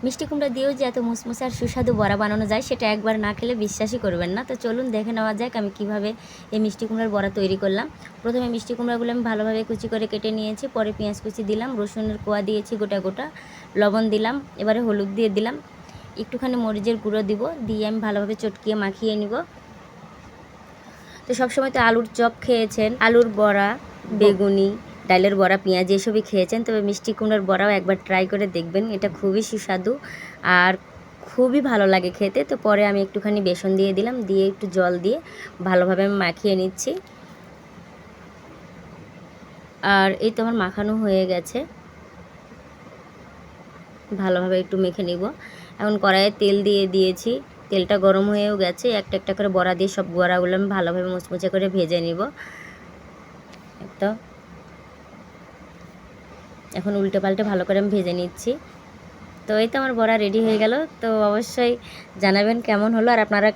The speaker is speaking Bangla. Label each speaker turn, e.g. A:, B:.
A: মিষ্টি কুমড়া দিয়েও যে এত মুসমুসে আর সুস্বাদু বড়া বানানো যায় সেটা একবার না খেলে বিশ্বাসই করবেন না। তো চলুন দেখে নেওয়া যাক আমি কিভাবে এই মিষ্টি কুমড়ার বড়া তৈরি করলাম। প্রথমে মিষ্টি কুমড়াগুলো আমি ভালোভাবে কুচি করে কেটে নিয়েছি, পরে পেঁয়াজ কুচি দিলাম, রসুনের কোয়া দিয়েছি গোটা গোটা, লবণ দিলাম, এবারে হলুদ দিয়ে দিলাম, একটুখানি মরিচের গুঁড়ো দিব, দিয়ে আমি ভালোভাবে চটকিয়ে মাখিয়ে নিব। তো সবসময় তো আলুর চপ খেয়েছেন, আলুর বড়া, বেগুনি, ডালের বড়া, পেঁয়াজ এসবই খেয়েছেন, তবে মিষ্টি কুমড়ার বড়াও একবার ট্রাই করে দেখবেন, এটা খুবই সুস্বাদু আর খুবই ভালো লাগে খেতে। তো পরে আমি একটুখানি বেসন দিয়ে দিলাম, দিয়ে একটু জল দিয়ে ভালোভাবে আমি মাখিয়ে নিচ্ছি। আর এই তো আমার মাখানো হয়ে গেছে, ভালোভাবে একটু মেখে নিব। এখন কড়াইয়ে তেল দিয়ে দিয়েছি, তেলটা গরম হয়েও গেছে, একটা একটা করে বড়া দিয়ে সব বড়াগুলো আমি ভালোভাবে মুচমুচে করে ভেজে নিব। তো এখন উল্টে পাল্টে ভালো করে আমি ভেজে নিচ্ছি। তো এই তো আমার বড়া রেডি হয়ে গেল। তো অবশ্যই জানাবেন কেমন হলো, আর আপনারা